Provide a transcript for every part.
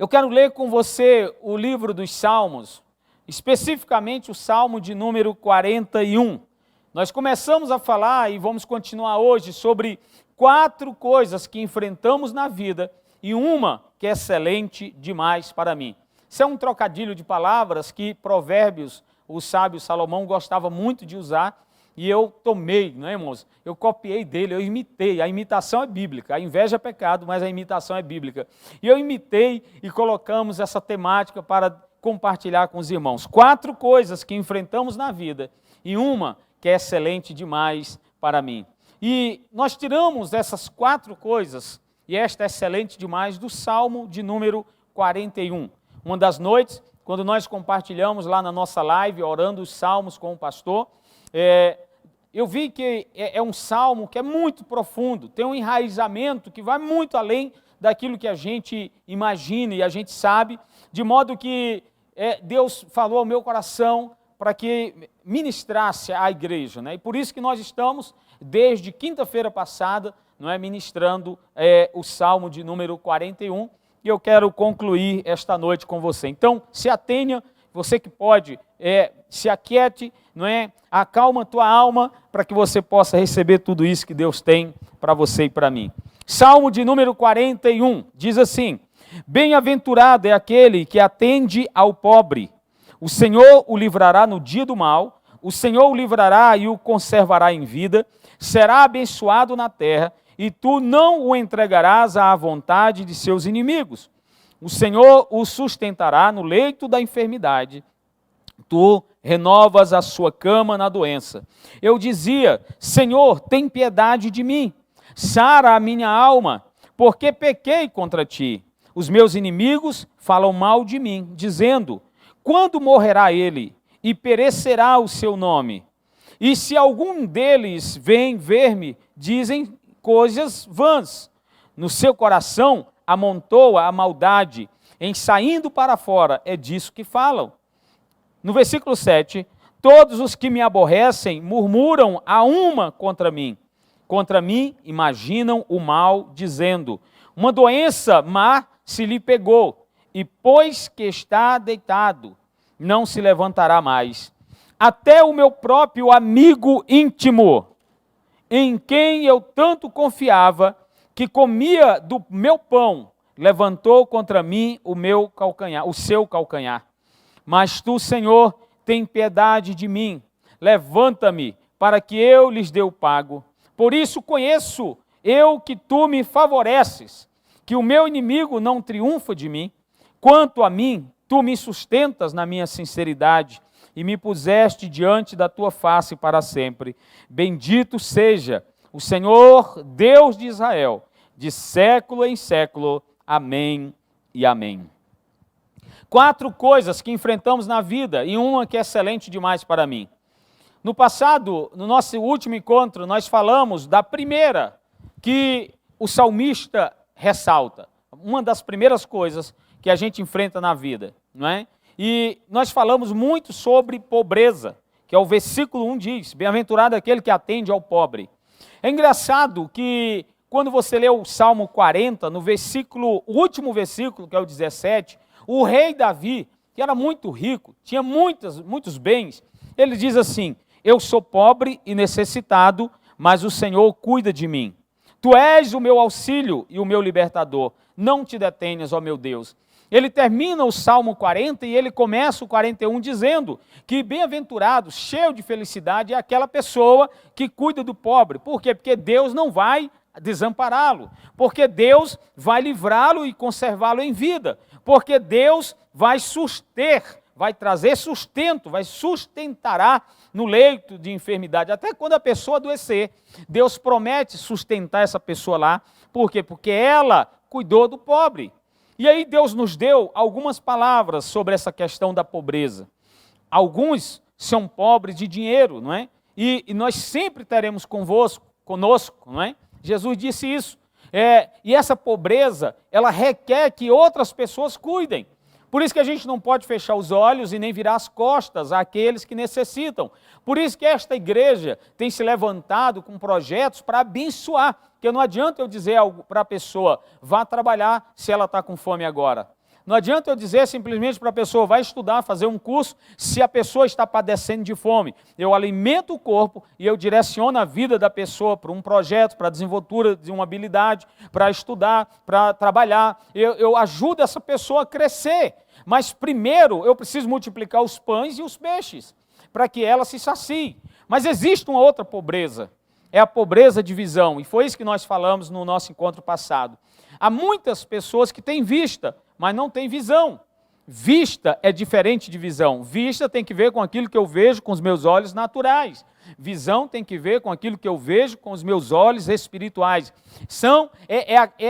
Eu quero ler com você o livro dos Salmos, especificamente o Salmo de número 41. Nós começamos a falar e vamos continuar hoje sobre 4 coisas que enfrentamos na vida e uma que é excelente demais para mim. Isso é um trocadilho de palavras que Provérbios, o sábio Salomão, gostava muito de usar e eu tomei, não é, irmãos? Eu copiei dele, eu imitei. A imitação é bíblica, a inveja é pecado, mas a imitação é bíblica. E eu imitei e colocamos essa temática para compartilhar com os irmãos. 4 coisas que enfrentamos na vida e uma que é excelente demais para mim. E nós tiramos essas 4 coisas, e esta é excelente demais, do Salmo de número 41. Uma das noites, quando nós compartilhamos lá na nossa live, orando os salmos com o pastor, eu vi que é um salmo que é muito profundo, tem um enraizamento que vai muito além daquilo que a gente imagina e a gente sabe, de modo que Deus falou ao meu coração para que ministrasse à igreja, né? E por isso que nós estamos, desde quinta-feira passada, não é, ministrando o Salmo de número 41, e eu quero concluir esta noite com você. Então, se atenha, você que pode, se aquiete, não é? Acalma a tua alma, para que você possa receber tudo isso que Deus tem para você e para mim. Salmo de número 41, diz assim: bem-aventurado é aquele que atende ao pobre. O Senhor o livrará no dia do mal, o Senhor o livrará e o conservará em vida, será abençoado na terra, e tu não o entregarás à vontade de seus inimigos. O Senhor o sustentará no leito da enfermidade, tu renovas a sua cama na doença. Eu dizia: Senhor, tem piedade de mim, sara a minha alma, porque pequei contra ti. Os meus inimigos falam mal de mim, dizendo: quando morrerá ele e perecerá o seu nome? E se algum deles vem ver-me, dizem coisas vãs. No seu coração amontoa a maldade, em saindo para fora é disso que falam. No versículo 7, todos os que me aborrecem murmuram a uma contra mim. Contra mim imaginam o mal, dizendo: uma doença má se lhe pegou, e pois que está deitado, não se levantará mais. Até o meu próprio amigo íntimo, em quem eu tanto confiava, que comia do meu pão, levantou contra mim o meu calcanhar, o seu calcanhar. Mas tu, Senhor, tem piedade de mim, levanta-me, para que eu lhes dê o pago. Por isso conheço eu que tu me favoreces, que o meu inimigo não triunfa de mim. Quanto a mim, tu me sustentas na minha sinceridade, e me puseste diante da tua face para sempre. Bendito seja o Senhor, Deus de Israel, de século em século. Amém e amém. 4 coisas que enfrentamos na vida e uma que é excelente demais para mim. No passado, no nosso último encontro, nós falamos da primeira que o salmista ressalta. Uma das primeiras coisas que a gente enfrenta na vida, não é? E nós falamos muito sobre pobreza, que é o versículo 1 diz: bem-aventurado aquele que atende ao pobre. É engraçado que quando você lê o Salmo 40, no versículo, o último versículo, que é o 17, o rei Davi, que era muito rico, tinha muitos bens, ele diz assim: eu sou pobre e necessitado, mas o Senhor cuida de mim. Tu és o meu auxílio e o meu libertador, não te detenhas, ó meu Deus. Ele termina o Salmo 40 e ele começa o 41 dizendo que bem-aventurado, cheio de felicidade, é aquela pessoa que cuida do pobre. Por quê? Porque Deus não vai desampará-lo, porque Deus vai livrá-lo e conservá-lo em vida, porque Deus vai vai trazer sustento, vai sustentará no leito de enfermidade, até quando a pessoa adoecer. Deus promete sustentar essa pessoa lá. Por quê? Porque ela cuidou do pobre. E aí Deus nos deu algumas palavras sobre essa questão da pobreza. Alguns são pobres de dinheiro, não é? E nós sempre teremos conosco, não é? Jesus disse isso. E essa pobreza, ela requer que outras pessoas cuidem. Por isso que a gente não pode fechar os olhos e nem virar as costas àqueles que necessitam. Por isso que esta igreja tem se levantado com projetos para abençoar. Porque não adianta eu dizer para a pessoa: vá trabalhar se ela está com fome agora. Não adianta eu dizer simplesmente para a pessoa, vai estudar, fazer um curso, se a pessoa está padecendo de fome. Eu alimento o corpo e eu direciono a vida da pessoa para um projeto, para a desenvoltura de uma habilidade, para estudar, para trabalhar. Eu ajudo essa pessoa a crescer. Mas primeiro eu preciso multiplicar os pães e os peixes, para que ela se sacie. Mas existe uma outra pobreza, é a pobreza de visão. E foi isso que nós falamos no nosso encontro passado. Há muitas pessoas que têm vista, mas não têm visão. Vista é diferente de visão. Vista tem que ver com aquilo que eu vejo com os meus olhos naturais. Visão tem que ver com aquilo que eu vejo com os meus olhos espirituais.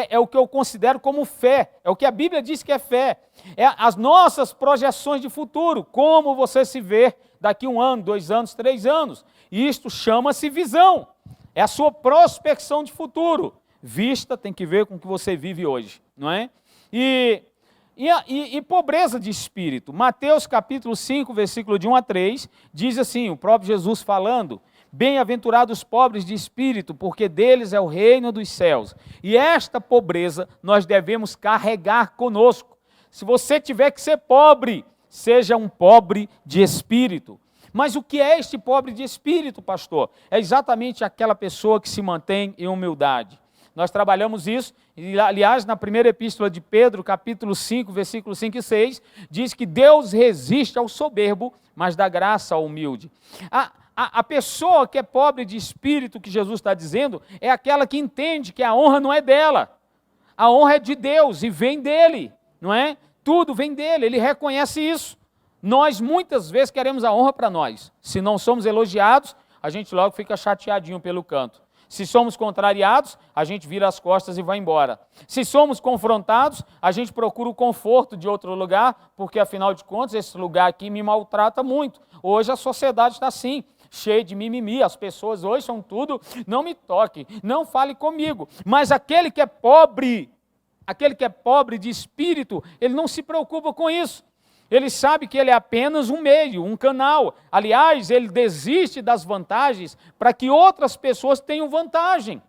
É o que eu considero como fé. É o que a Bíblia diz que é fé. É as nossas projeções de futuro. Como você se vê daqui 1 ano, 2 anos, 3 anos. Isto chama-se visão. É a sua prospecção de futuro. Vista tem que ver com o que você vive hoje, não é? E pobreza de espírito. Mateus capítulo 5, versículo de 1 a 3, diz assim, o próprio Jesus falando, bem-aventurados os pobres de espírito, porque deles é o reino dos céus. E esta pobreza nós devemos carregar conosco. Se você tiver que ser pobre, seja um pobre de espírito. Mas o que é este pobre de espírito, pastor? É exatamente aquela pessoa que se mantém em humildade. Nós trabalhamos isso, e, aliás, na primeira epístola de Pedro, capítulo 5, versículos 5 e 6, diz que Deus resiste ao soberbo, mas dá graça ao humilde. A pessoa que é pobre de espírito, que Jesus está dizendo, é aquela que entende que a honra não é dela, a honra é de Deus e vem dele, não é? Tudo vem dele, ele reconhece isso. Nós muitas vezes queremos a honra para nós. Se não somos elogiados, a gente logo fica chateadinho pelo canto. Se somos contrariados, a gente vira as costas e vai embora. Se somos confrontados, a gente procura o conforto de outro lugar, porque afinal de contas esse lugar aqui me maltrata muito. Hoje a sociedade está assim, cheia de mimimi, as pessoas hoje são tudo, não me toque, não fale comigo. Mas aquele que é pobre de espírito, ele não se preocupa com isso. Ele sabe que ele é apenas um meio, um canal. Aliás, ele desiste das vantagens para que outras pessoas tenham vantagem.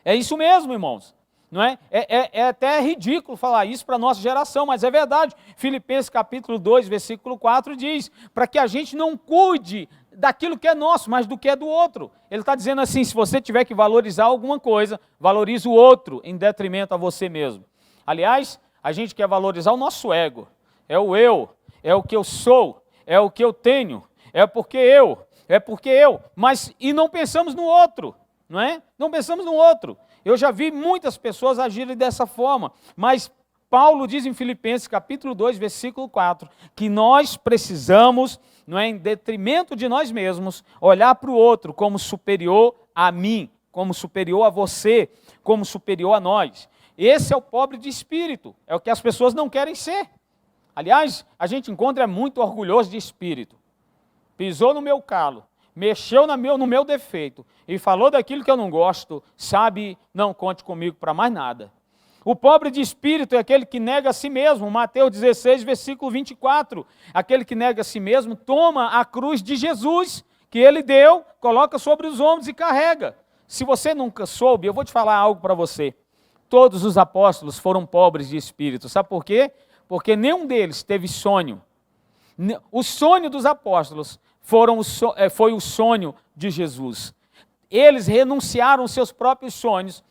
É isso mesmo, irmãos. Não é? É até ridículo falar isso para a nossa geração, mas é verdade. Filipenses capítulo 2, versículo 4 diz, para que a gente não cuide daquilo que é nosso, mas do que é do outro. Ele está dizendo assim, se você tiver que valorizar alguma coisa, valorize o outro em detrimento a você mesmo. Aliás, a gente quer valorizar o nosso ego. É o eu, é o que eu sou, é o que eu tenho, é porque eu, mas e não pensamos no outro, não é? Não pensamos no outro. Eu já vi muitas pessoas agirem dessa forma, mas Paulo diz em Filipenses capítulo 2, versículo 4, que nós precisamos, não é, em detrimento de nós mesmos, olhar para o outro como superior a mim, como superior a você, como superior a nós. Esse é o pobre de espírito, é o que as pessoas não querem ser. Aliás, a gente encontra muito orgulhoso de espírito. Pisou no meu calo, mexeu no meu defeito e falou daquilo que eu não gosto, sabe, não conte comigo para mais nada. O pobre de espírito é aquele que nega a si mesmo, Mateus 16, versículo 24. Aquele que nega a si mesmo toma a cruz de Jesus, que ele deu, coloca sobre os ombros e carrega. Se você nunca soube, eu vou te falar algo para você. Todos os apóstolos foram pobres de espírito, sabe por quê? Porque nenhum deles teve sonho. O sonho dos apóstolos foi o sonho de Jesus. Eles renunciaram aos seus próprios sonhos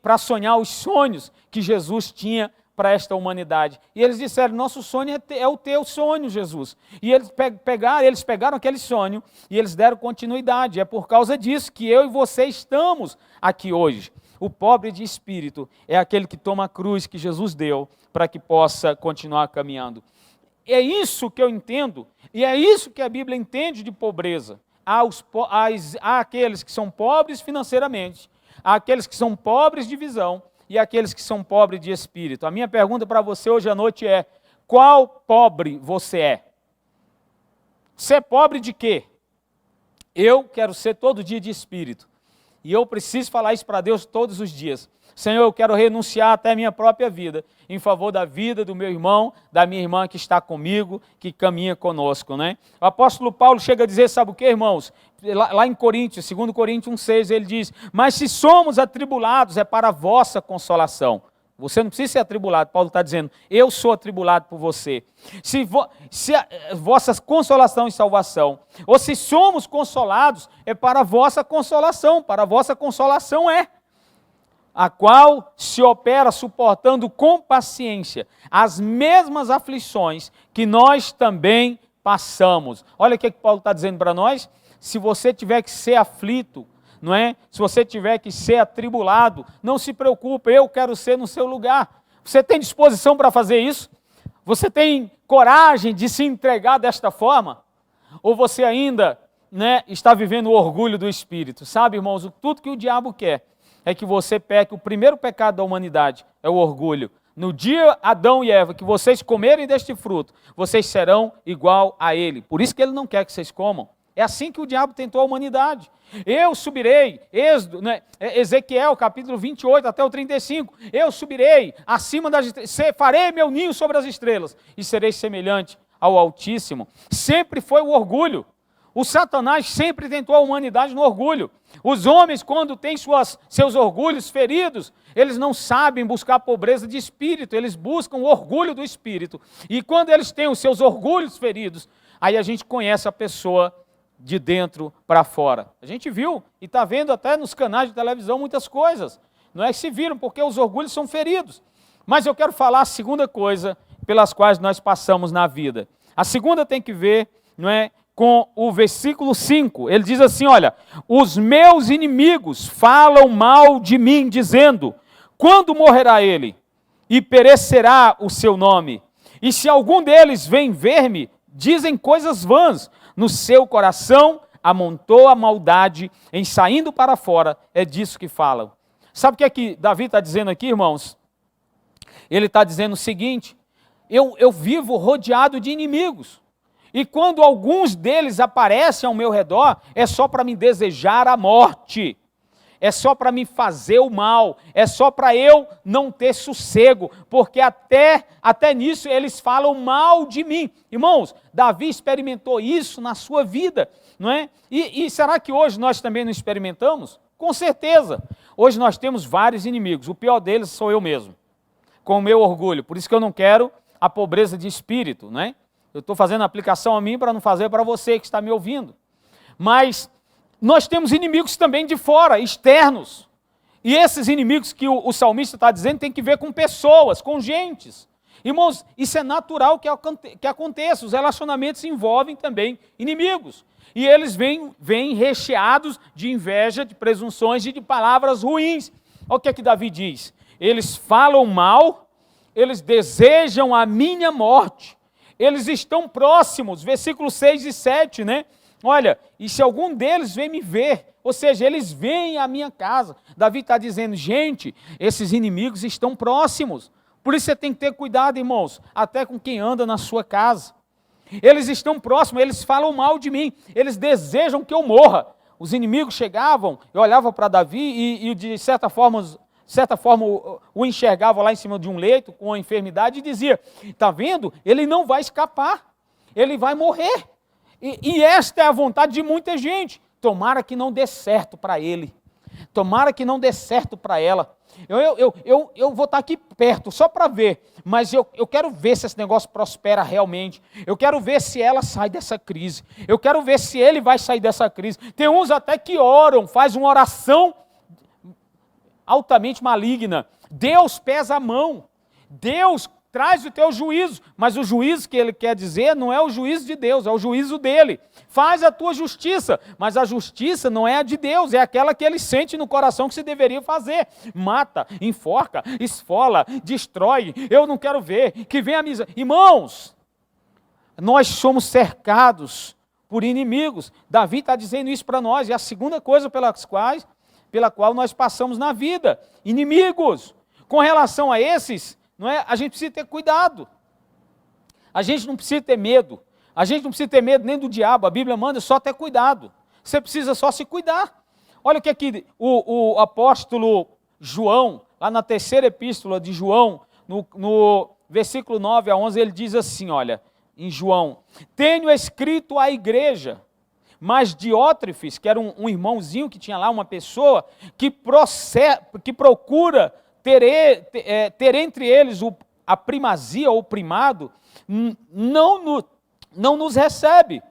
para sonhar os sonhos que Jesus tinha para esta humanidade. E eles disseram, nosso sonho é o teu sonho, Jesus. E eles pegaram aquele sonho e eles deram continuidade. É por causa disso que eu e você estamos aqui hoje. O pobre de espírito é aquele que toma a cruz que Jesus deu para que possa continuar caminhando. É isso que eu entendo, e é isso que a Bíblia entende de pobreza. Há aqueles que são pobres financeiramente, há aqueles que são pobres de visão e aqueles que são pobres de espírito. A minha pergunta para você hoje à noite é, qual pobre você é? Você é pobre de quê? Eu quero ser todo dia de espírito. E eu preciso falar isso para Deus todos os dias. Senhor, eu quero renunciar até a minha própria vida, em favor da vida do meu irmão, da minha irmã que está comigo, que caminha conosco, né? O apóstolo Paulo chega a dizer, sabe o que, irmãos? Lá em Coríntios, 2 Coríntios 1,6, ele diz, mas se somos atribulados, é para a vossa consolação. Você não precisa ser atribulado. Paulo está dizendo, eu sou atribulado por você. Se a vossa consolação e salvação, ou se somos consolados, é para a vossa consolação, a qual se opera suportando com paciência as mesmas aflições que nós também passamos. Olha o que Paulo está dizendo para nós. Se você tiver que ser aflito, não é? Se você tiver que ser atribulado, não se preocupe, eu quero ser no seu lugar. Você tem disposição para fazer isso? Você tem coragem de se entregar desta forma? Ou você ainda, está vivendo o orgulho do Espírito? Sabe, irmãos, tudo que o diabo quer é que você peque. O primeiro pecado da humanidade é o orgulho. No dia Adão e Eva, que vocês comerem deste fruto, vocês serão igual a ele. Por isso que ele não quer que vocês comam. É assim que o diabo tentou a humanidade. Eu subirei, Ezequiel capítulo 28 até o 35, eu subirei acima das estrelas, farei meu ninho sobre as estrelas e serei semelhante ao Altíssimo. Sempre foi o orgulho. O Satanás sempre tentou a humanidade no orgulho. Os homens, quando têm seus orgulhos feridos, eles não sabem buscar pobreza de espírito, eles buscam o orgulho do espírito. E quando eles têm os seus orgulhos feridos, aí a gente conhece a pessoa de dentro para fora. A gente viu e está vendo até nos canais de televisão muitas coisas. Não é que se viram, porque os orgulhos são feridos. Mas eu quero falar a segunda coisa pelas quais nós passamos na vida. A segunda tem que ver, com o versículo 5. Ele diz assim, olha, os meus inimigos falam mal de mim, dizendo, quando morrerá ele? E perecerá o seu nome. E se algum deles vem ver-me, dizem coisas vãs, no seu coração amontou a maldade, em saindo para fora, é disso que falam. Sabe o que Davi está dizendo aqui, irmãos? Ele está dizendo o seguinte, eu vivo rodeado de inimigos, e quando alguns deles aparecem ao meu redor, é só para me desejar a morte, é só para me fazer o mal, é só para eu não ter sossego, porque até nisso eles falam mal de mim. Irmãos, Davi experimentou isso na sua vida, não é? E será que hoje nós também não experimentamos? Com certeza. Hoje nós temos vários inimigos, o pior deles sou eu mesmo, com o meu orgulho. Por isso que eu não quero a pobreza de espírito, não é? Eu estou fazendo aplicação a mim para não fazer para você que está me ouvindo. Mas nós temos inimigos também de fora, externos. E esses inimigos que o salmista está dizendo tem que ver com pessoas, com gentes. Irmãos, isso é natural que aconteça. Os relacionamentos envolvem também inimigos. E eles vêm recheados de inveja, de presunções e de palavras ruins. Olha o que Davi diz. Eles falam mal, eles desejam a minha morte. Eles estão próximos, versículos 6 e 7, Olha, e se algum deles vem me ver, ou seja, eles vêm à minha casa. Davi está dizendo, gente, esses inimigos estão próximos. Por isso você tem que ter cuidado, irmãos, até com quem anda na sua casa. Eles estão próximos, eles falam mal de mim, eles desejam que eu morra. Os inimigos chegavam, eu olhava para Davi e de certa forma o enxergava lá em cima de um leito com a enfermidade e dizia, está vendo? Ele não vai escapar, ele vai morrer. E esta é a vontade de muita gente. Tomara que não dê certo para ele. Tomara que não dê certo para ela. Eu vou estar aqui perto só para ver, mas eu quero ver se esse negócio prospera realmente. Eu quero ver se ela sai dessa crise. Eu quero ver se ele vai sair dessa crise. Tem uns até que oram, faz uma oração altamente maligna. Deus pesa a mão. Deus traz o teu juízo, mas o juízo que ele quer dizer não é o juízo de Deus, é o juízo dele. Faz a tua justiça, mas a justiça não é a de Deus, é aquela que ele sente no coração que se deveria fazer. Mata, enforca, esfola, destrói, eu não quero ver, que venha a miséria. Irmãos, nós somos cercados por inimigos. Davi está dizendo isso para nós, e a segunda coisa pela qual nós passamos na vida, inimigos. Com relação a esses, a gente precisa ter cuidado. A gente não precisa ter medo. A gente não precisa ter medo nem do diabo. A Bíblia manda só ter cuidado. Você precisa só se cuidar. Olha o que aqui o apóstolo João, lá na terceira epístola de João, no versículo 9 a 11, ele diz assim, olha, em João, tenho escrito à igreja, mas Diótrefes, que era um irmãozinho que tinha lá, uma pessoa que procura ter entre eles a primazia ou primado, não nos recebe.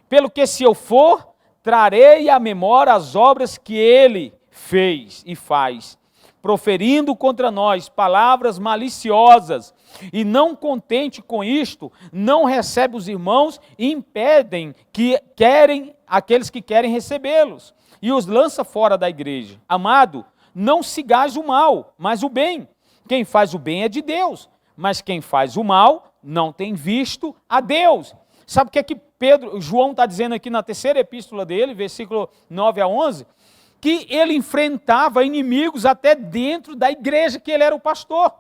Pelo que se eu for, trarei à memória as obras que ele fez e faz, proferindo contra nós palavras maliciosas, e não contente com isto, não recebe os irmãos e impedem aqueles que querem recebê-los, e os lança fora da igreja. Amado, não sigais o mal, mas o bem. Quem faz o bem é de Deus, mas quem faz o mal não tem visto a Deus. Sabe o que é que João está dizendo aqui na terceira epístola dele, versículo 9 a 11? Que ele enfrentava inimigos até dentro da igreja que ele era o pastor.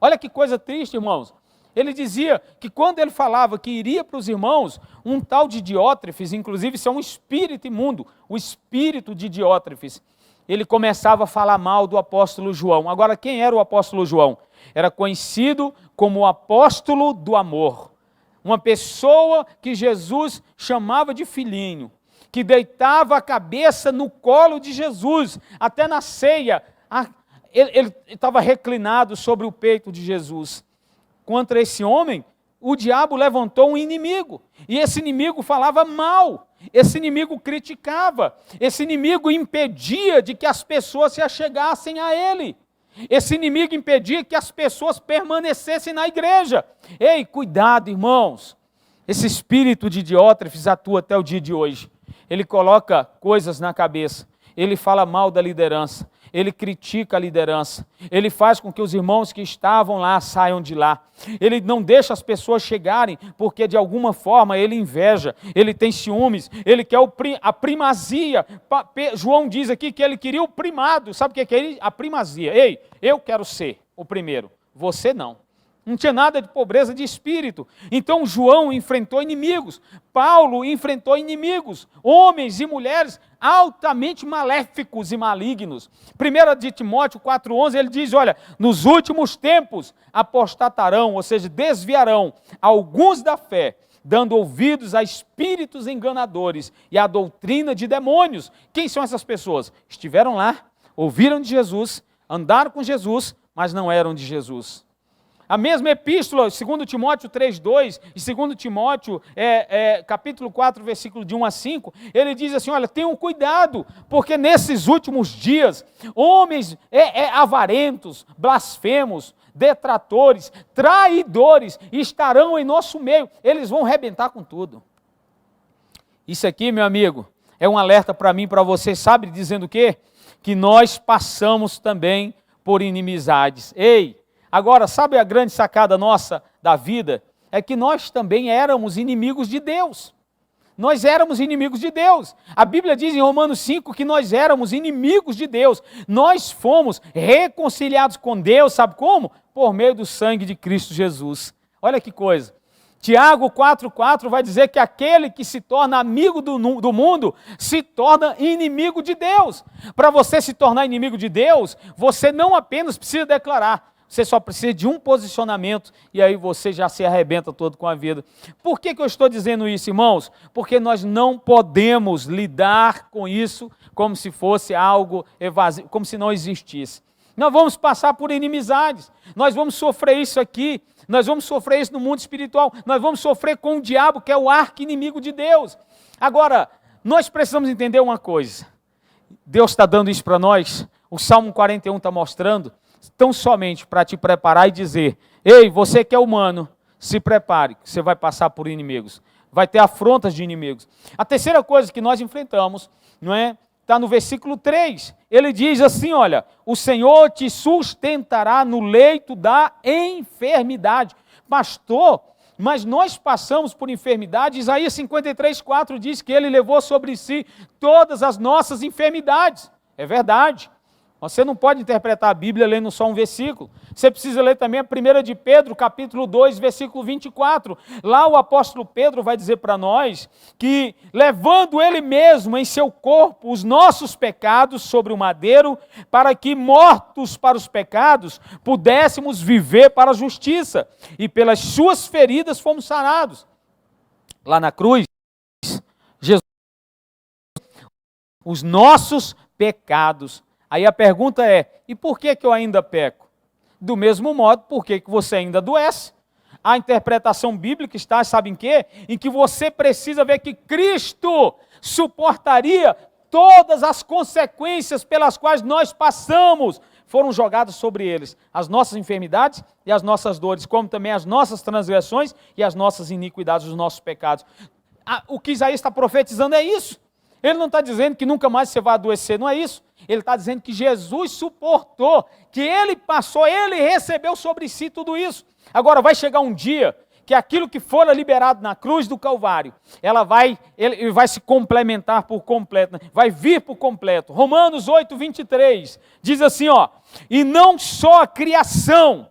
Olha que coisa triste, irmãos. Ele dizia que quando ele falava que iria para os irmãos, um tal de Diótrefes, inclusive isso é um espírito imundo, o espírito de Diótrefes, ele começava a falar mal do apóstolo João. Agora, quem era o apóstolo João? Era conhecido como o apóstolo do amor. Uma pessoa que Jesus chamava de filhinho, que deitava a cabeça no colo de Jesus, até na ceia, ele estava reclinado sobre o peito de Jesus. Contra esse homem, o diabo levantou um inimigo, e esse inimigo falava mal, esse inimigo criticava, esse inimigo impedia de que as pessoas se achegassem a ele. Esse inimigo impedia que as pessoas permanecessem na igreja. Ei, cuidado, irmãos. Esse espírito de Diótrefes atua até o dia de hoje. Ele coloca coisas na cabeça. Ele fala mal da liderança. Ele critica a liderança. Ele faz com que os irmãos que estavam lá saiam de lá. Ele não deixa as pessoas chegarem, porque de alguma forma ele inveja, ele tem ciúmes, ele quer a primazia. João diz aqui que ele queria o primado. Sabe o que é a primazia? Ei, eu quero ser o primeiro, você não. Não tinha nada de pobreza de espírito. Então João enfrentou inimigos, Paulo enfrentou inimigos, homens e mulheres altamente maléficos e malignos. 1 de Timóteo 4,11, ele diz, olha, nos últimos tempos apostatarão, ou seja, desviarão alguns da fé, dando ouvidos a espíritos enganadores e à doutrina de demônios. Quem são essas pessoas? Estiveram lá, ouviram de Jesus, andaram com Jesus, mas não eram de Jesus. A mesma epístola, 2 Timóteo 3,2 e 2 Timóteo capítulo 4, versículo de 1 a 5, ele diz assim, olha, tenham cuidado, porque nesses últimos dias, homens avarentos, blasfemos, detratores, traidores, estarão em nosso meio, eles vão arrebentar com tudo. Isso aqui, meu amigo, é um alerta para mim, para você, sabe, dizendo o quê? Que nós passamos também por inimizades. Ei! Agora, sabe a grande sacada nossa da vida? É que nós também éramos inimigos de Deus. Nós éramos inimigos de Deus. A Bíblia diz em Romanos 5 que nós éramos inimigos de Deus. Nós fomos reconciliados com Deus, sabe como? Por meio do sangue de Cristo Jesus. Olha que coisa. Tiago 4,4 vai dizer que aquele que se torna amigo do mundo se torna inimigo de Deus. Para você se tornar inimigo de Deus, você não apenas precisa declarar, você só precisa de um posicionamento e aí você já se arrebenta todo com a vida. Por que eu estou dizendo isso, irmãos? Porque nós não podemos lidar com isso como se fosse algo evasivo, como se não existisse. Nós vamos passar por inimizades, nós vamos sofrer isso aqui, nós vamos sofrer isso no mundo espiritual, nós vamos sofrer com o diabo, que é o arqui-inimigo de Deus. Agora, nós precisamos entender uma coisa, Deus está dando isso para nós, o Salmo 41 está mostrando, tão somente para te preparar e dizer, ei, você que é humano, se prepare, você vai passar por inimigos, vai ter afrontas de inimigos. A terceira coisa que nós enfrentamos, não é? Está no versículo 3, ele diz assim, olha, o Senhor te sustentará no leito da enfermidade. Pastor, mas nós passamos por enfermidade, Isaías 53,4 diz que ele levou sobre si todas as nossas enfermidades. É verdade. Você não pode interpretar a Bíblia lendo só um versículo. Você precisa ler também a 1 de Pedro, capítulo 2, versículo 24. Lá o apóstolo Pedro vai dizer para nós que, levando ele mesmo em seu corpo os nossos pecados sobre o madeiro, para que, mortos para os pecados, pudéssemos viver para a justiça. E pelas suas feridas fomos sarados. Lá na cruz, Jesus, os nossos pecados. Aí a pergunta é, e por que eu ainda peco? Do mesmo modo, por que você ainda adoece? A interpretação bíblica está, sabe em quê? Em que você precisa ver que Cristo suportaria todas as consequências pelas quais nós passamos, foram jogadas sobre eles, as nossas enfermidades e as nossas dores, como também as nossas transgressões e as nossas iniquidades, os nossos pecados. O que Isaías está profetizando é isso. Ele não está dizendo que nunca mais você vai adoecer, não é isso. Ele está dizendo que Jesus suportou, que ele passou, ele recebeu sobre si tudo isso. Agora vai chegar um dia que aquilo que for liberado na cruz do Calvário, ele vai se complementar por completo, né? Vai vir por completo. Romanos 8, 23, diz assim, ó, e não só a criação,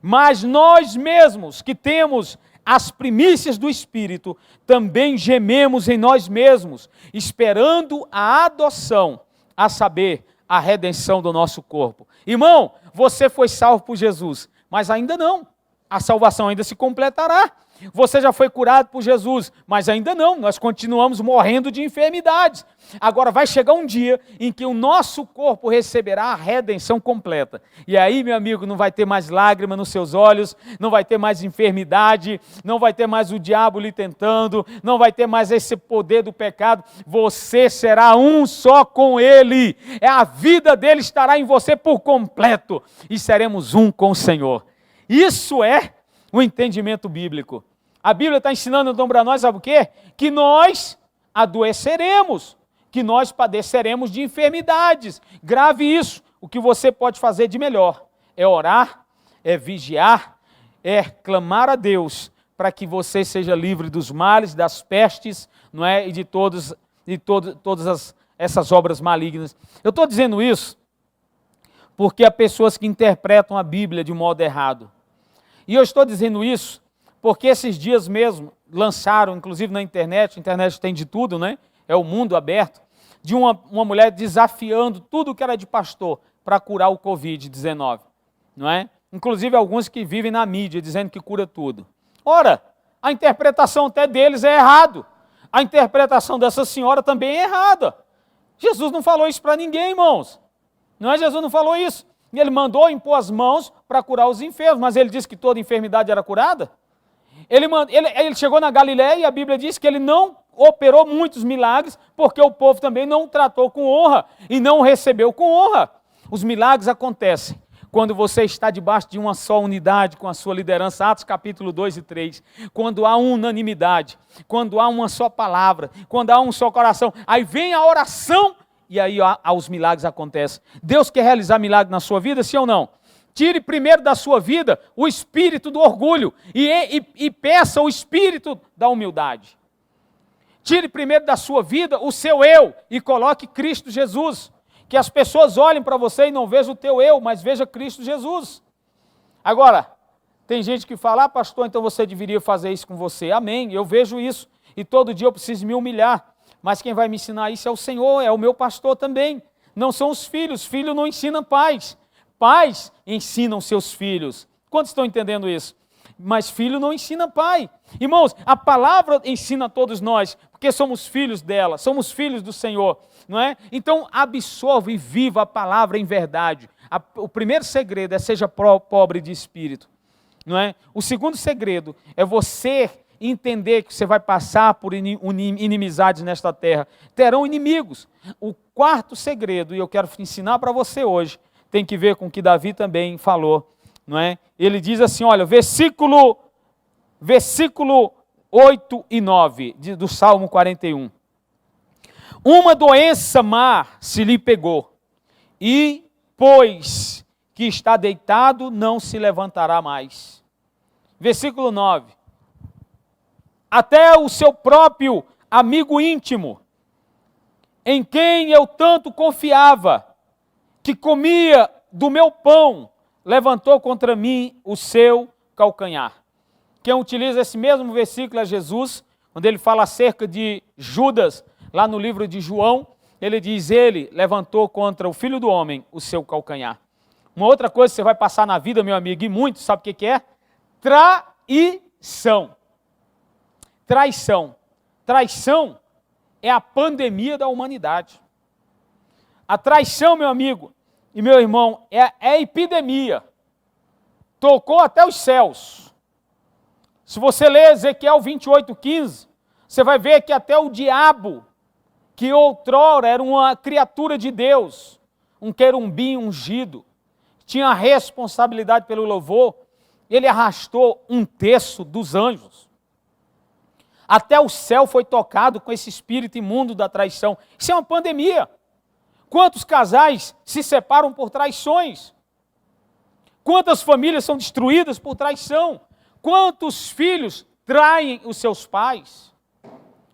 mas nós mesmos que temos as primícias do Espírito, também gememos em nós mesmos, esperando a adoção, a saber, a redenção do nosso corpo. Irmão, você foi salvo por Jesus, mas ainda não. A salvação ainda se completará. Você já foi curado por Jesus, mas ainda não, nós continuamos morrendo de enfermidades. Agora vai chegar um dia em que o nosso corpo receberá a redenção completa. E aí, meu amigo, não vai ter mais lágrima nos seus olhos, não vai ter mais enfermidade, não vai ter mais o diabo lhe tentando, não vai ter mais esse poder do pecado. Você será um só com Ele. A vida dele estará em você por completo. E seremos um com o Senhor. Isso é o entendimento bíblico. A Bíblia está ensinando então para nós, sabe o quê? Que nós adoeceremos, que nós padeceremos de enfermidades. Grave isso. O que você pode fazer de melhor é orar, é vigiar, é clamar a Deus para que você seja livre dos males, das pestes, não é? E de todas essas obras malignas. Eu estou dizendo isso porque há pessoas que interpretam a Bíblia de modo errado. E eu estou dizendo isso porque esses dias mesmo lançaram, inclusive na internet, a internet tem de tudo, né? É o mundo aberto, de uma mulher desafiando tudo que era de pastor para curar o Covid-19, não é? Inclusive alguns que vivem na mídia dizendo que cura tudo. Ora, a interpretação até deles é errado. A interpretação dessa senhora também é errada. Jesus não falou isso para ninguém, irmãos. Não é? Jesus não falou isso. Ele mandou impor as mãos para curar os enfermos, mas ele disse que toda enfermidade era curada. Ele chegou na Galiléia e a Bíblia diz que ele não operou muitos milagres, porque o povo também não o tratou com honra e não o recebeu com honra. Os milagres acontecem quando você está debaixo de uma só unidade com a sua liderança, Atos capítulo 2 e 3, quando há unanimidade, quando há uma só palavra, quando há um só coração, aí vem a oração, e aí os milagres acontecem. Deus quer realizar milagre na sua vida, sim ou não? Tire primeiro da sua vida o espírito do orgulho e peça o espírito da humildade. Tire primeiro da sua vida o seu eu e coloque Cristo Jesus. Que as pessoas olhem para você e não vejam o teu eu, mas vejam Cristo Jesus. Agora, tem gente que fala, pastor, então você deveria fazer isso com você. Amém, eu vejo isso e todo dia eu preciso me humilhar. Mas quem vai me ensinar isso é o Senhor, é o meu pastor também. Não são os filhos não ensinam pais. Pais ensinam seus filhos. Quantos estão entendendo isso? Mas filho não ensina pai. Irmãos, a palavra ensina a todos nós, porque somos filhos dela, somos filhos do Senhor, não é? Então absorva e viva a palavra em verdade. O primeiro segredo é seja pobre de espírito, não é? O segundo segredo é você entender que você vai passar por inimizades nesta terra. Terão inimigos. O quarto segredo, e eu quero ensinar para você hoje, tem que ver com o que Davi também falou, não é? Ele diz assim, olha, versículo 8 e 9 do Salmo 41. Uma doença má se lhe pegou, e, pois que está deitado, não se levantará mais. Versículo 9. Até o seu próprio amigo íntimo, em quem eu tanto confiava, que comia do meu pão, levantou contra mim o seu calcanhar. Quem utiliza esse mesmo versículo é Jesus, quando ele fala acerca de Judas, lá no livro de João, ele diz, ele levantou contra o Filho do Homem o seu calcanhar. Uma outra coisa que você vai passar na vida, meu amigo, e muito, sabe o que é? Traição. Traição. Traição é a pandemia da humanidade. A traição, meu amigo e meu irmão, é a epidemia. tocou até os céus. Se você ler Ezequiel 28:15, você vai ver que até o diabo, que outrora era uma criatura de Deus, um querubim ungido, tinha a responsabilidade pelo louvor, ele arrastou um terço dos anjos. Até o céu foi tocado com esse espírito imundo da traição. Isso é uma pandemia. Quantos casais se separam por traições? Quantas famílias são destruídas por traição? Quantos filhos traem os seus pais?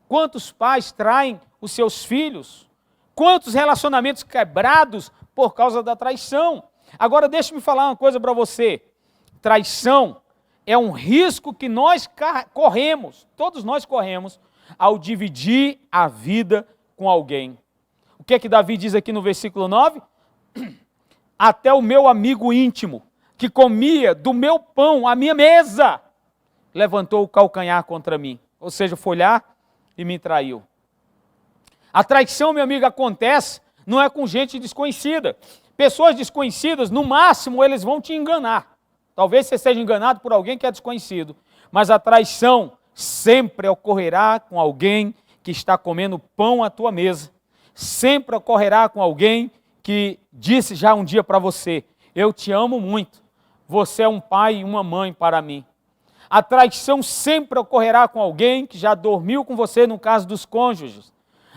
Quantos pais traem os seus filhos? Quantos relacionamentos quebrados por causa da traição? Agora deixa-me falar uma coisa para você. Traição é um risco que nós corremos, todos nós corremos, ao dividir a vida com alguém. O que é que Davi diz aqui no versículo 9? Até o meu amigo íntimo, que comia do meu pão à minha mesa, levantou o calcanhar contra mim. Ou seja, foi lá e me traiu. A traição, meu amigo, acontece, não é com gente desconhecida. Pessoas desconhecidas, no máximo, eles vão te enganar. Talvez você seja enganado por alguém que é desconhecido, mas a traição sempre ocorrerá com alguém que está comendo pão à tua mesa. Sempre ocorrerá com alguém que disse já um dia para você: eu te amo muito, você é um pai e uma mãe para mim. A traição sempre ocorrerá com alguém que já dormiu com você, no caso dos cônjuges.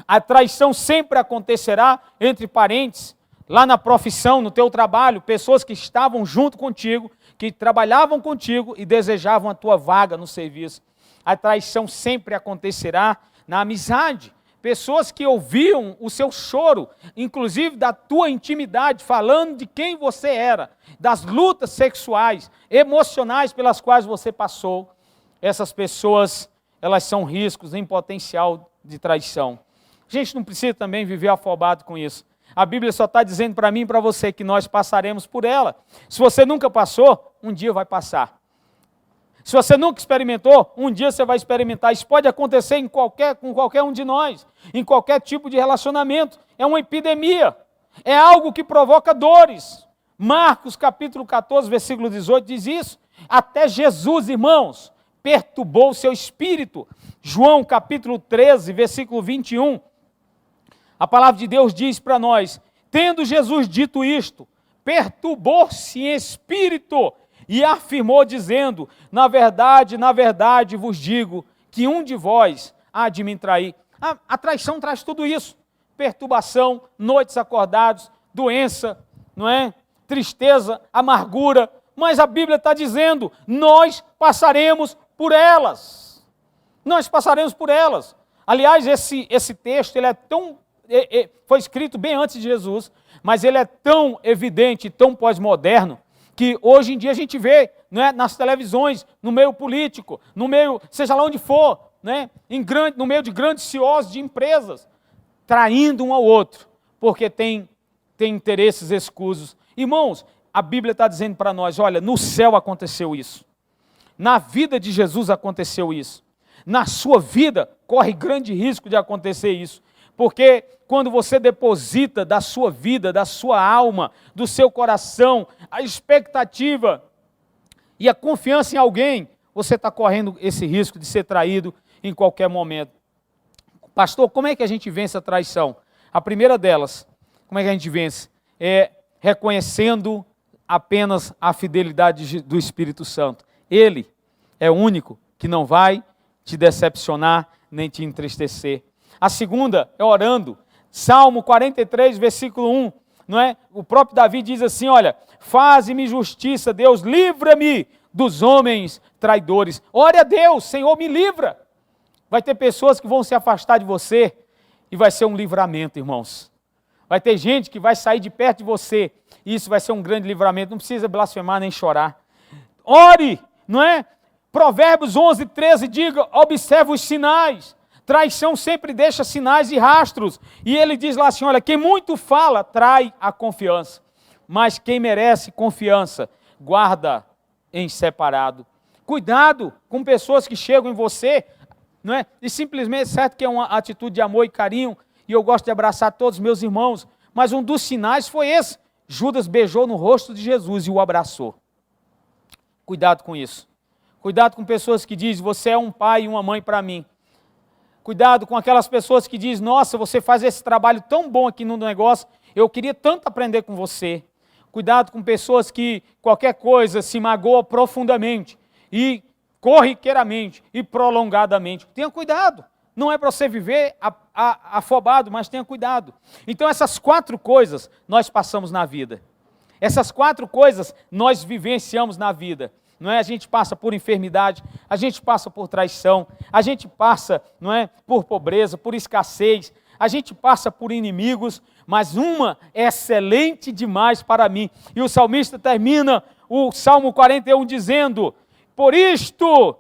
A traição sempre acontecerá entre parentes, lá na profissão, no teu trabalho, pessoas que estavam junto contigo, que trabalhavam contigo e desejavam a tua vaga no serviço. A traição sempre acontecerá na amizade. Pessoas que ouviam o seu choro, inclusive da tua intimidade, falando de quem você era, das lutas sexuais, emocionais pelas quais você passou. Essas pessoas, elas são riscos em potencial de traição. A gente não precisa também viver afobado com isso. A Bíblia só está dizendo para mim e para você que nós passaremos por ela. Se você nunca passou, um dia vai passar. Se você nunca experimentou, um dia você vai experimentar. Isso pode acontecer com qualquer um de nós, em qualquer tipo de relacionamento. É uma epidemia, é algo que provoca dores. Marcos capítulo 14, versículo 18 diz isso. Até Jesus, irmãos, perturbou o seu espírito. João capítulo 13, versículo 21. A palavra de Deus diz para nós: tendo Jesus dito isto, perturbou-se em espírito e afirmou dizendo: na verdade vos digo que um de vós há de me trair. A traição traz tudo isso: perturbação, noites acordados, doença, não é? Tristeza, amargura. Mas a Bíblia está dizendo: nós passaremos por elas. Nós passaremos por elas. Aliás, esse texto ele é tão foi escrito bem antes de Jesus, mas ele é tão evidente, tão pós-moderno, que hoje em dia a gente vê, né, nas televisões, no meio político, no meio, seja lá onde for, né, no meio de grandes CEOs de empresas, traindo um ao outro, porque tem interesses escusos. Irmãos, a Bíblia está dizendo para nós: olha, no céu aconteceu isso, na vida de Jesus aconteceu isso, na sua vida corre grande risco de acontecer isso. Porque quando você deposita da sua vida, da sua alma, do seu coração, a expectativa e a confiança em alguém, você está correndo esse risco de ser traído em qualquer momento. Pastor, como é que a gente vence a traição? A primeira delas, como é que a gente vence? É reconhecendo apenas a fidelidade do Espírito Santo. Ele é o único que não vai te decepcionar nem te entristecer. A segunda é orando. Salmo 43, versículo 1, não é? O próprio Davi diz assim: olha, faze-me justiça, Deus, livra-me dos homens traidores. Ore a Deus: Senhor, me livra. Vai ter pessoas que vão se afastar de você e vai ser um livramento, irmãos. Vai ter gente que vai sair de perto de você e isso vai ser um grande livramento. Não precisa blasfemar nem chorar. Ore, não é? Provérbios 11, 13 diga: observe os sinais. Traição sempre deixa sinais e rastros. E ele diz lá assim: olha, quem muito fala trai a confiança, mas quem merece confiança guarda em separado. Cuidado com pessoas que chegam em você, não é? E simplesmente, certo que é uma atitude de amor e carinho, e eu gosto de abraçar todos os meus irmãos, mas um dos sinais foi esse: Judas beijou no rosto de Jesus e o abraçou. Cuidado com isso. Cuidado com pessoas que dizem, você é um pai e uma mãe para mim. Cuidado com aquelas pessoas que dizem, nossa, você faz esse trabalho tão bom aqui no negócio, eu queria tanto aprender com você. Cuidado com pessoas que qualquer coisa se magoa profundamente e corriqueiramente e prolongadamente. Tenha cuidado. Não é para você viver afobado, mas tenha cuidado. Então essas 4 coisas nós passamos na vida. Essas 4 coisas nós vivenciamos na vida. Não é? A gente passa por enfermidade, a gente passa por traição, a gente passa, não é, por pobreza, por escassez, a gente passa por inimigos, mas uma é excelente demais para mim. E o salmista termina o Salmo 41 dizendo, por isto,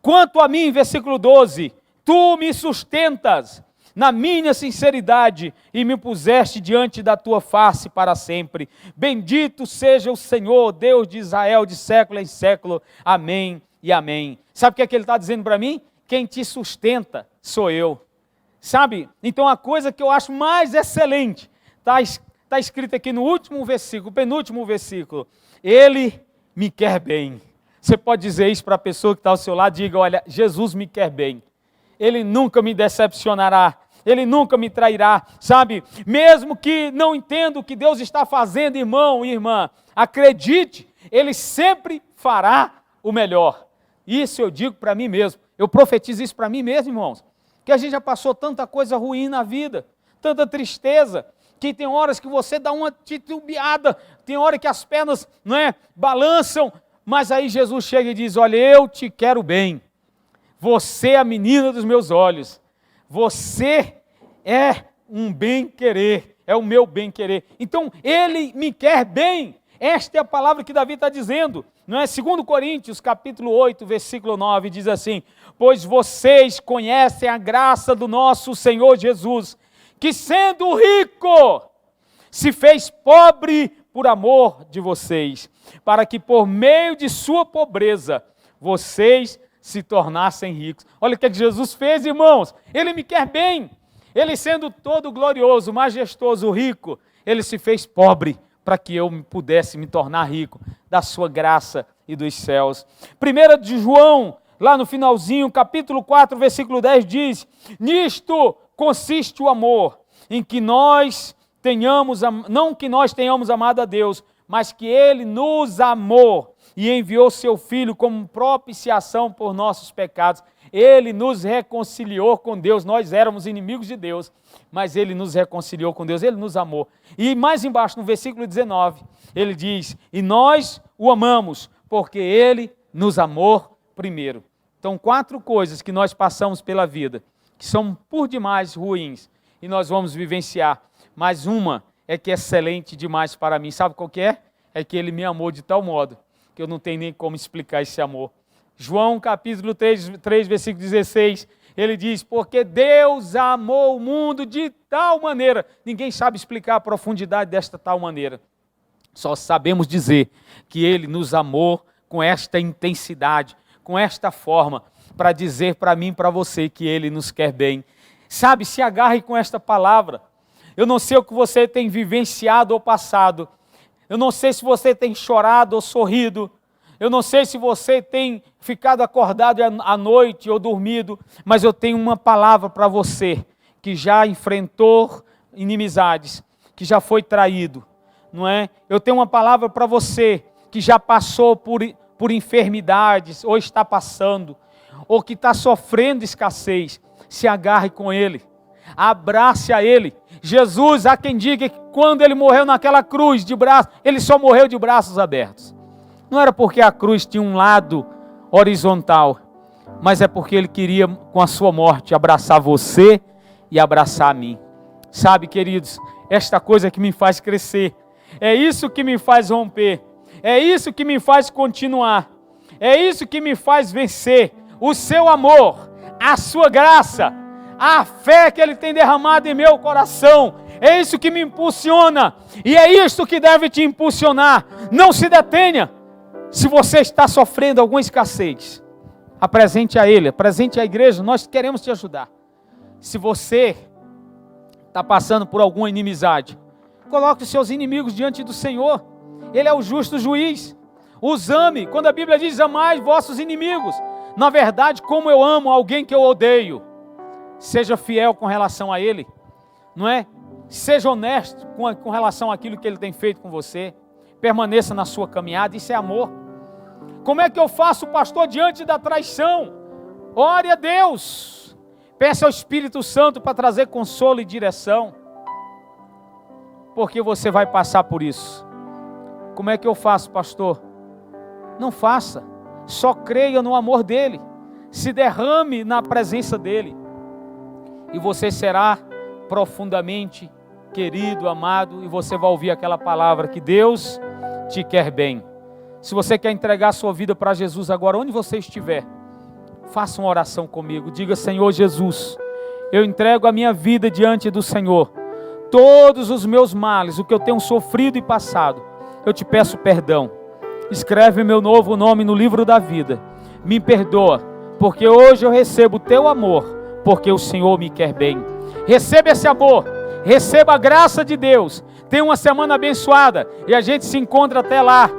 quanto a mim, versículo 12, tu me sustentas na minha sinceridade e me puseste diante da tua face para sempre. Bendito seja o Senhor, Deus de Israel, de século em século. Amém e amém. Sabe o que é que ele está dizendo para mim? Quem te sustenta sou eu. Sabe? Então a coisa que eu acho mais excelente, está escrito aqui no último versículo, penúltimo versículo. Ele me quer bem. Você pode dizer isso para a pessoa que está ao seu lado, diga, olha, Jesus me quer bem. Ele nunca me decepcionará. Ele nunca me trairá, sabe? Mesmo que não entenda o que Deus está fazendo, irmão e irmã, acredite, Ele sempre fará o melhor. Isso eu digo para mim mesmo. Eu profetizo isso para mim mesmo, irmãos. Que a gente já passou tanta coisa ruim na vida, tanta tristeza, que tem horas que você dá uma titubeada, tem hora que as pernas, não é, balançam, mas aí Jesus chega e diz, olha, eu te quero bem. Você é a menina dos meus olhos. Você é um bem-querer, é o meu bem-querer. Então, Ele me quer bem. Esta é a palavra que Davi está dizendo. Não é? 2 Coríntios, capítulo 8, versículo 9, diz assim, pois vocês conhecem a graça do nosso Senhor Jesus, que sendo rico, se fez pobre por amor de vocês, para que por meio de sua pobreza, vocês se tornassem ricos. Olha o que Jesus fez, irmãos. Ele me quer bem. Ele sendo todo glorioso, majestoso, rico, Ele se fez pobre para que eu pudesse me tornar rico da sua graça e dos céus. 1 de João, lá no finalzinho, capítulo 4, versículo 10 diz, nisto consiste o amor, em que nós tenhamos, não que nós tenhamos amado a Deus, mas que Ele nos amou e enviou seu Filho como propiciação por nossos pecados. Ele nos reconciliou com Deus, nós éramos inimigos de Deus, mas Ele nos reconciliou com Deus, Ele nos amou. E mais embaixo, no versículo 19, Ele diz, e nós o amamos, porque Ele nos amou primeiro. Então, 4 coisas que nós passamos pela vida, que são por demais ruins, e nós vamos vivenciar, mas uma é que é excelente demais para mim. Sabe qual que é? É que Ele me amou de tal modo, que eu não tenho nem como explicar esse amor. João capítulo 3, versículo 16, ele diz, porque Deus amou o mundo de tal maneira, ninguém sabe explicar a profundidade desta tal maneira, só sabemos dizer que Ele nos amou com esta intensidade, com esta forma, para dizer para mim e para você que Ele nos quer bem. Sabe, se agarre com esta palavra. Eu não sei o que você tem vivenciado ou passado, eu não sei se você tem chorado ou sorrido, eu não sei se você tem ficado acordado à noite ou dormido, mas eu tenho uma palavra para você, que já enfrentou inimizades, que já foi traído, não é? Eu tenho uma palavra para você, que já passou por enfermidades, ou está passando, ou que está sofrendo escassez. Se agarre com Ele, abrace a Ele. Jesus, há quem diga que quando Ele morreu naquela cruz de braços, Ele só morreu de braços abertos. Não era porque a cruz tinha um lado horizontal, mas é porque Ele queria, com a sua morte, abraçar você e abraçar a mim. Sabe, queridos, esta coisa que me faz crescer, é isso que me faz romper, é isso que me faz continuar, é isso que me faz vencer. O seu amor, a sua graça, a fé que Ele tem derramado em meu coração, é isso que me impulsiona, e é isso que deve te impulsionar. Não se detenha. Se você está sofrendo alguma escassez, apresente a Ele, apresente à igreja, nós queremos te ajudar. Se você está passando por alguma inimizade, coloque os seus inimigos diante do Senhor Ele é o justo juiz. Os ame, quando a Bíblia diz amai vossos inimigos. Na verdade, como eu amo alguém que eu odeio, seja fiel com relação a ele, não é? Seja honesto com relação àquilo que ele tem feito com você. Permaneça na sua caminhada, isso é amor. Como é que eu faço, pastor, diante da traição? Ore a Deus. Peça ao Espírito Santo para trazer consolo e direção. Porque você vai passar por isso. Como é que eu faço, pastor? Não faça. Só creia no amor dele. Se derrame na presença dele. E você será profundamente querido, amado. E você vai ouvir aquela palavra que Deus te quer bem. Se você quer entregar a sua vida para Jesus agora, onde você estiver, faça uma oração comigo. Diga: Senhor Jesus, eu entrego a minha vida diante do Senhor. Todos os meus males, o que eu tenho sofrido e passado, eu te peço perdão. Escreve meu novo nome no livro da vida. Me perdoa, porque hoje eu recebo o teu amor, porque o Senhor me quer bem. Receba esse amor, receba a graça de Deus. Tenha uma semana abençoada e a gente se encontra até lá.